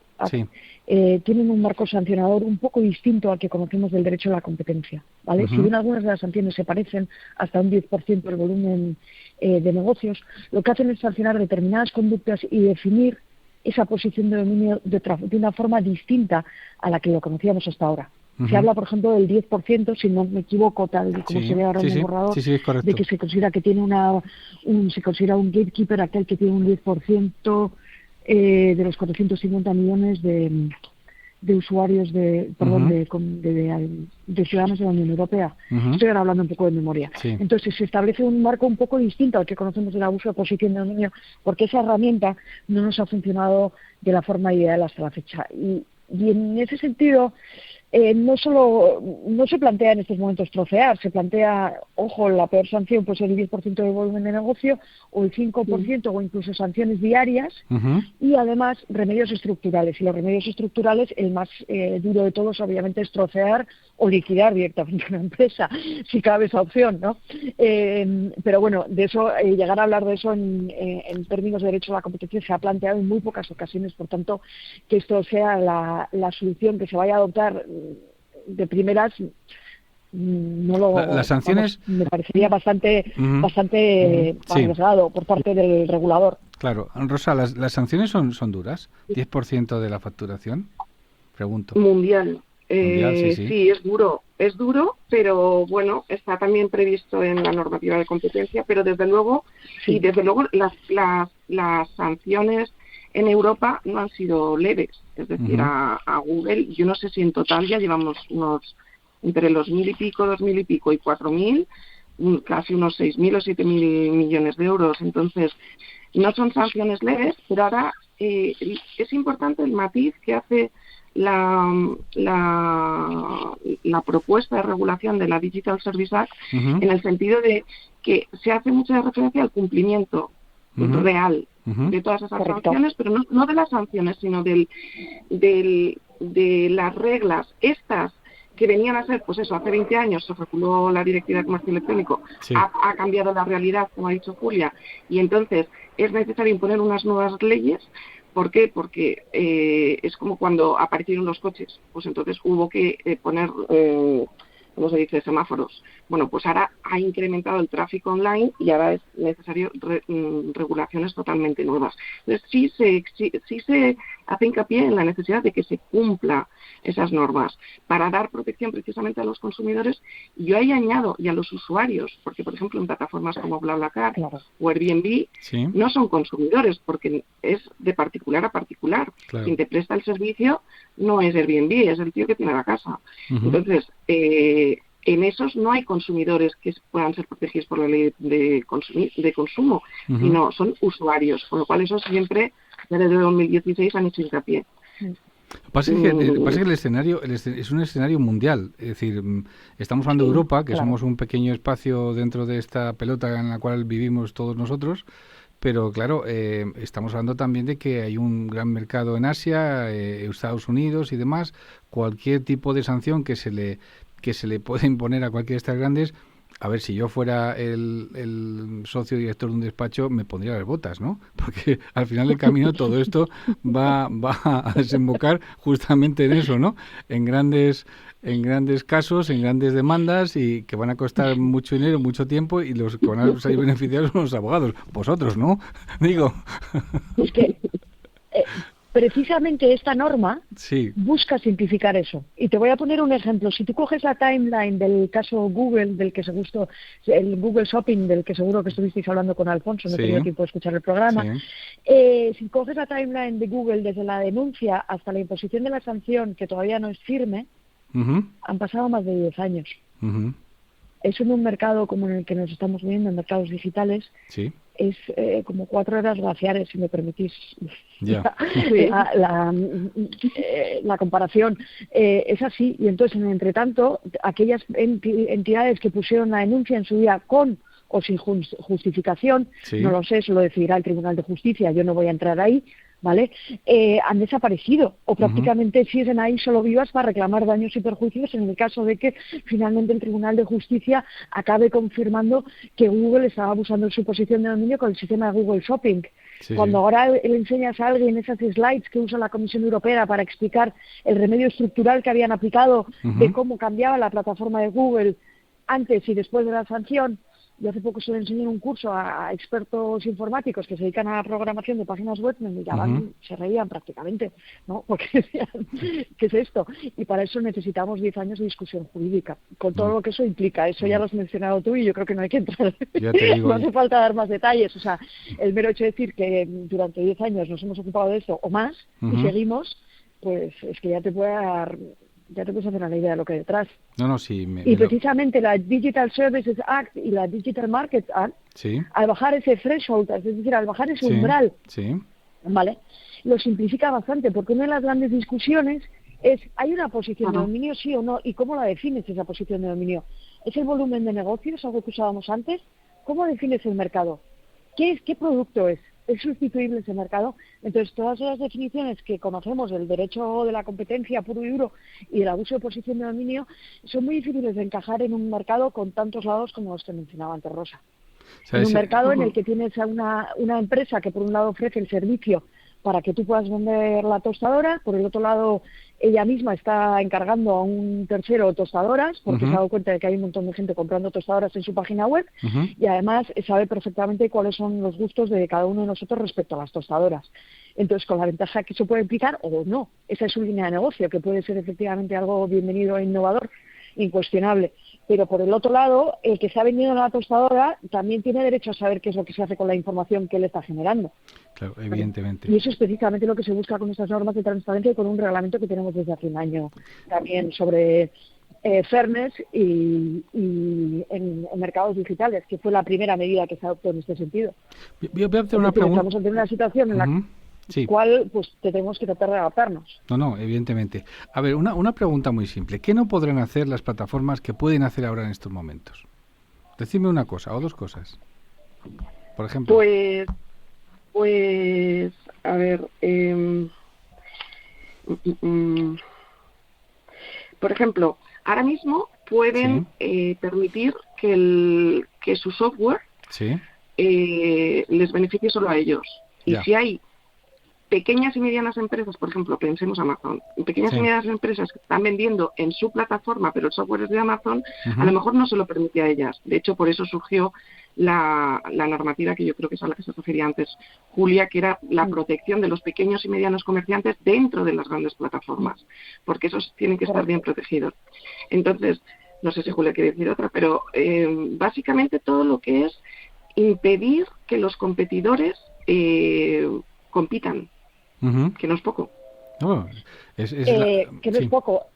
tienen un marco sancionador un poco distinto al que conocemos del derecho a la competencia, ¿vale? Si bien algunas de las sanciones se parecen hasta un 10% del volumen de negocios, lo que hacen es sancionar determinadas conductas y definir esa posición de dominio de una forma distinta a la que lo conocíamos hasta ahora. Se habla, por ejemplo, del 10%, si no me equivoco, tal como se ve ahora en el borrador, de que se considera que tiene se considera un gatekeeper aquel que tiene un 10% de los 450 millones de usuarios de ciudadanos de la Unión Europea. Estoy ahora hablando un poco de memoria. Entonces se establece un marco un poco distinto al que conocemos del abuso de posición de dominio, porque esa herramienta no nos ha funcionado de la forma ideal hasta la fecha. Y en ese sentido, no se plantea en estos momentos trocear, se plantea, ojo, la peor sanción puede ser el 10% del volumen de negocio o el 5% o incluso sanciones diarias y además remedios estructurales. Y los remedios estructurales, el más duro de todos obviamente es trocear o liquidar directamente una empresa, si cabe esa opción, ¿no? Pero bueno, de eso, llegar a hablar de eso en términos de derecho a la competencia se ha planteado en muy pocas ocasiones, por tanto, que esto sea la solución que se vaya a adoptar de primeras, no lo... Las sanciones... me parecería bastante arriesgado por parte del regulador. Claro. Rosa, ¿las sanciones son duras? ¿10% de la facturación? Pregunto. Mundial. Sí. Sí, es duro, pero bueno, está también previsto en la normativa de competencia, pero desde luego las sanciones en Europa no han sido leves, es decir, a Google, yo no sé si en total ya llevamos entre los 2.000 y pico y 4.000, casi unos 6.000 o 7.000 millones de euros. Entonces, no son sanciones leves, pero ahora es importante el matiz que hace la propuesta de regulación de la Digital Service Act, en el sentido de que se hace mucha referencia al cumplimiento real de todas esas sanciones, pero no de las sanciones, sino de las reglas estas que venían a ser, pues eso, hace 20 años se reguló la Directiva de Comercio Electrónico, ha cambiado la realidad, como ha dicho Julia, y entonces es necesario imponer unas nuevas leyes. ¿Por qué? Porque es como cuando aparecieron los coches, pues entonces hubo que poner, ¿cómo se dice?, semáforos, Bueno, pues ahora ha incrementado el tráfico online y ahora es necesario regulaciones totalmente nuevas. Entonces sí se hace hincapié en la necesidad de que se cumpla esas normas para dar protección precisamente a los consumidores. Y yo ahí añado y a los usuarios, porque por ejemplo en plataformas como BlaBlaCar o Airbnb no son consumidores porque es de particular a particular. Quien te presta el servicio no es Airbnb, es el tío que tiene la casa. Entonces, en esos no hay consumidores que puedan ser protegidos por la ley de consumo, sino son usuarios, con lo cual eso siempre, desde 2016, han hecho hincapié. Pasa que el escenario es un escenario mundial, es decir, estamos hablando de Europa, que somos un pequeño espacio dentro de esta pelota en la cual vivimos todos nosotros, pero claro, estamos hablando también de que hay un gran mercado en Asia, Estados Unidos y demás. Cualquier tipo de sanción que se le puede imponer a cualquiera de estas grandes, a ver, si yo fuera el socio director de un despacho, me pondría las botas, ¿no? Porque al final del camino todo esto va a desembocar justamente en eso, ¿no? En grandes casos, en grandes demandas y que van a costar mucho dinero, mucho tiempo, y los que van a salir beneficiados son los abogados. Vosotros, ¿no? Digo. Es que precisamente esta norma busca simplificar eso. Y te voy a poner un ejemplo. Si tú coges la timeline del caso Google, el Google Shopping, del que seguro que estuvisteis hablando con Alfonso, no he tenido tiempo de escuchar el programa, si coges la timeline de Google desde la denuncia hasta la imposición de la sanción, que todavía no es firme, han pasado más de 10 años. Eso en un mercado como en el que nos estamos viendo, en mercados digitales, es como 4 horas glaciares, si me permitís la comparación. Es así, y entonces, en entretanto, aquellas entidades que pusieron la denuncia en su día con o sin justificación, no lo sé, eso lo decidirá el Tribunal de Justicia, yo no voy a entrar ahí, ¿vale? Han desaparecido o prácticamente siguen ahí solo vivas para reclamar daños y perjuicios en el caso de que finalmente el Tribunal de Justicia acabe confirmando que Google estaba abusando de su posición de dominio con el sistema de Google Shopping. Cuando ahora le enseñas a alguien esas slides que usa la Comisión Europea para explicar el remedio estructural que habían aplicado de cómo cambiaba la plataforma de Google antes y después de la sanción. Yo hace poco se le enseñé un curso a expertos informáticos que se dedican a la programación de páginas web, me miraban, se reían prácticamente, ¿no? Porque decían, ¿qué es esto? Y para eso necesitamos 10 años de discusión jurídica, con todo lo que eso implica. Eso ya lo has mencionado tú y yo creo que no hay que entrar. Ya te digo, no hace falta dar más detalles. O sea, el mero hecho de decir que durante 10 años nos hemos ocupado de esto o más y seguimos, pues es que ya te puedes hacer una idea de lo que hay detrás. Y precisamente la Digital Services Act y la Digital Markets Act, al bajar ese threshold, es decir, al bajar ese umbral, ¿vale?, lo simplifica bastante, porque una de las grandes discusiones es, ¿hay una posición de dominio, sí o no? ¿Y cómo la defines esa posición de dominio? ¿Es el volumen de negocios, algo que usábamos antes? ¿Cómo defines el mercado? ¿Qué producto es? ¿Es sustituible ese mercado? Entonces, todas esas definiciones que conocemos del derecho de la competencia puro y duro y del abuso de posición de dominio son muy difíciles de encajar en un mercado con tantos lados como los que mencionaba antes Rosa. En un mercado en el que tienes a una empresa que por un lado ofrece el servicio para que tú puedas vender la tostadora, por el otro lado ella misma está encargando a un tercero tostadoras, porque se ha dado cuenta de que hay un montón de gente comprando tostadoras en su página web, y además sabe perfectamente cuáles son los gustos de cada uno de nosotros respecto a las tostadoras. Entonces, con la ventaja que eso puede implicar, o no, esa es su línea de negocio, que puede ser efectivamente algo bienvenido e innovador, incuestionable. Pero por el otro lado, el que se ha vendido la tostadora también tiene derecho a saber qué es lo que se hace con la información que él está generando. Claro, evidentemente. Y eso es precisamente lo que se busca con estas normas de transparencia y con un reglamento que tenemos desde hace un año también sobre fairness y en mercados digitales, que fue la primera medida que se adoptó en este sentido. Voy a hacer una pregunta. Estamos ante una situación en la cual pues tenemos que tratar de adaptarnos. No, evidentemente. A ver, una pregunta muy simple. ¿Qué no podrán hacer las plataformas que pueden hacer ahora en estos momentos? Decidme una cosa o dos cosas. Por ejemplo. Pues a ver, por ejemplo, ahora mismo pueden permitir que su software les beneficie solo a ellos. Y si hay pequeñas y medianas empresas, por ejemplo, pensemos Amazon, pequeñas y medianas empresas que están vendiendo en su plataforma, pero el software es de Amazon, a lo mejor no se lo permite a ellas. De hecho, por eso surgió la normativa que yo creo que es a la que se refería antes Julia, que era la protección de los pequeños y medianos comerciantes dentro de las grandes plataformas, porque esos tienen que estar bien protegidos. Entonces, no sé si Julia quiere decir otra, pero básicamente todo lo que es impedir que los competidores compitan, que no es poco. No, que no es poco.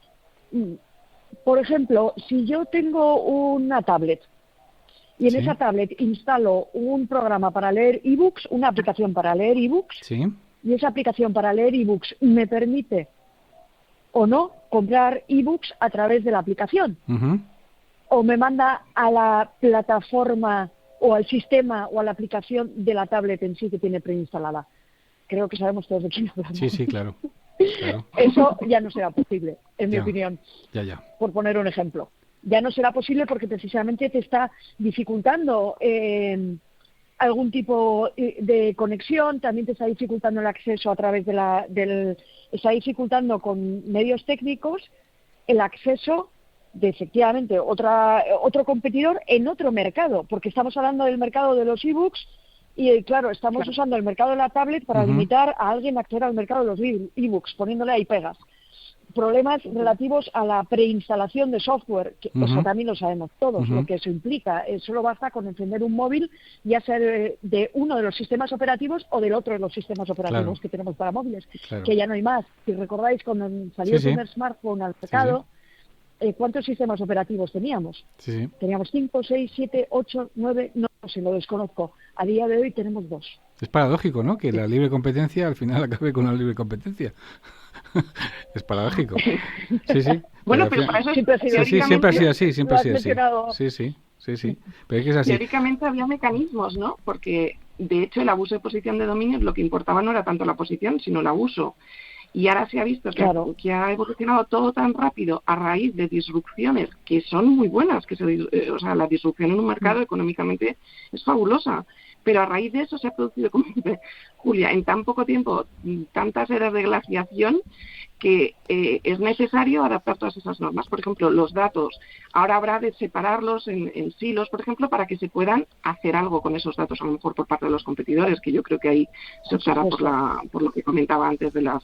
Por ejemplo, si yo tengo una tablet y en esa tablet instalo un programa para leer ebooks, una aplicación para leer ebooks, y esa aplicación para leer ebooks me permite o no comprar ebooks a través de la aplicación, o me manda a la plataforma o al sistema o a la aplicación de la tablet en sí que tiene preinstalada. Creo que sabemos todos de quién hablamos. Sí, claro. Eso ya no será posible, en mi opinión. Por poner un ejemplo. Ya no será posible porque precisamente te está dificultando algún tipo de conexión, también te está dificultando el acceso a través de está dificultando con medios técnicos el acceso de efectivamente otro competidor en otro mercado, porque estamos hablando del mercado de los ebooks y claro, estamos usando el mercado de la tablet para limitar a alguien a acceder al mercado de los ebooks, poniéndole ahí pegas. Problemas relativos a la preinstalación de software, que eso también lo sabemos todos, lo que eso implica. Solo basta con encender un móvil, ya sea de uno de los sistemas operativos o del otro de los sistemas operativos que tenemos para móviles, que ya no hay más. Si recordáis, cuando salió el primer smartphone al mercado, ¿cuántos sistemas operativos teníamos? Teníamos 5, 6, 7, 8, 9, no sé, lo desconozco. A día de hoy tenemos 2. Es paradójico, ¿no? Que la libre competencia al final acabe con la libre competencia. Es paradójico. Bueno, pero para eso siempre ha sido así, siempre ha sido así. Sí. Pero es que es así. Teóricamente había mecanismos, ¿no? Porque, de hecho, el abuso de posición de dominio lo que importaba no era tanto la posición, sino el abuso. Y ahora se ha visto que ha evolucionado todo tan rápido a raíz de disrupciones que son muy buenas, o sea, la disrupción en un mercado económicamente es fabulosa, pero a raíz de eso se ha producido, como dice Julia, en tan poco tiempo, tantas eras de glaciación que es necesario adaptar todas esas normas. Por ejemplo, los datos, ahora habrá de separarlos en silos, por ejemplo, para que se puedan hacer algo con esos datos, a lo mejor por parte de los competidores, que yo creo que ahí se optará por lo que comentaba antes de la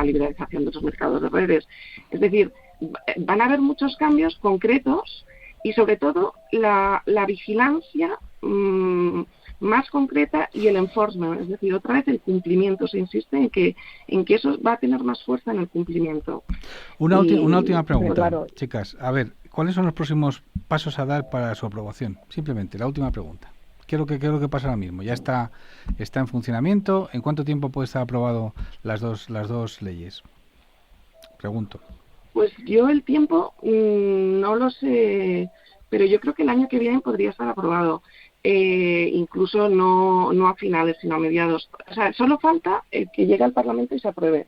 liberalización de los mercados de redes. Es decir, van a haber muchos cambios concretos y sobre todo la vigilancia más concreta y el enforcement, es decir, otra vez el cumplimiento. Se insiste en que eso va a tener más fuerza en el cumplimiento. Una última pregunta, chicas. A ver, ¿cuáles son los próximos pasos a dar para su aprobación? Simplemente, la última pregunta. ¿Qué es lo que pasa ahora mismo? ¿Ya está en funcionamiento? ¿En cuánto tiempo puede estar aprobado las dos leyes? Pregunto. Pues yo el tiempo no lo sé, pero yo creo que el año que viene podría estar aprobado. Incluso no a finales, sino a mediados. O sea, solo falta que llegue al Parlamento y se apruebe.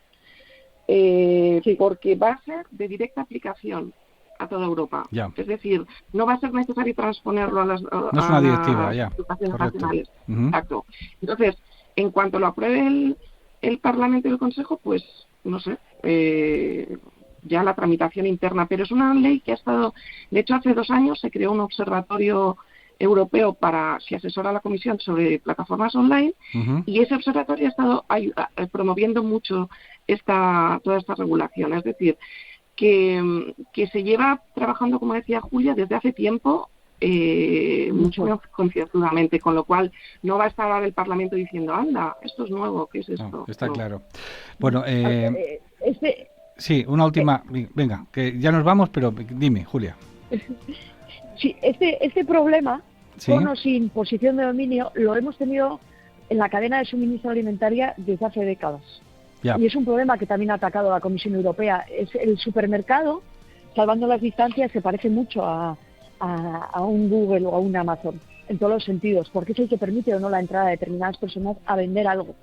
Porque va a ser de directa aplicación a toda Europa. Es decir, no va a ser necesario transponerlo a las no es una directiva, legislaciones nacionales. Exacto. Entonces, en cuanto lo apruebe el Parlamento y el Consejo, pues, no sé, ya la tramitación interna. Pero es una ley que ha estado... De hecho, hace 2 años se creó un observatorio europeo que asesora a la Comisión sobre plataformas online, y ese observatorio ha estado promoviendo mucho toda esta regulación. Es decir, que se lleva trabajando, como decía Julia, desde hace tiempo, mucho concienzudamente, con lo cual no va a estar ahora el Parlamento diciendo, anda, esto es nuevo, ¿qué es esto? No, está claro. Bueno, sí, una última, venga, que ya nos vamos, pero dime, Julia. Sí, este problema, con o sin posición de dominio, lo hemos tenido en la cadena de suministro alimentaria desde hace décadas. Y es un problema que también ha atacado a la Comisión Europea. Es el supermercado, salvando las distancias, se parece mucho a un Google o a un Amazon, en todos los sentidos, porque es el que permite o no la entrada de determinadas personas a vender algo.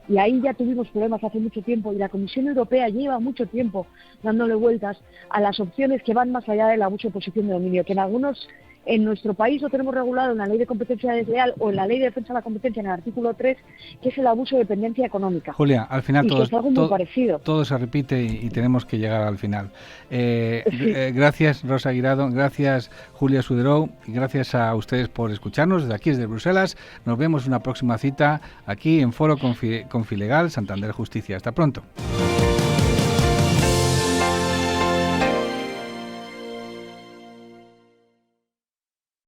Y ahí ya tuvimos problemas hace mucho tiempo, y la Comisión Europea lleva mucho tiempo dándole vueltas a las opciones que van más allá del abuso de posición de dominio, que en algunos En nuestro país lo tenemos regulado en la Ley de Competencia Desleal o en la Ley de Defensa de la Competencia, en el artículo 3, que es el abuso de dependencia económica. Julia, al final todo se repite y tenemos que llegar al final. Gracias, Rosa Guirado, gracias, Julia Suderou, y gracias a ustedes por escucharnos desde aquí, desde Bruselas. Nos vemos en una próxima cita aquí en Foro Confilegal Santander Justicia. Hasta pronto.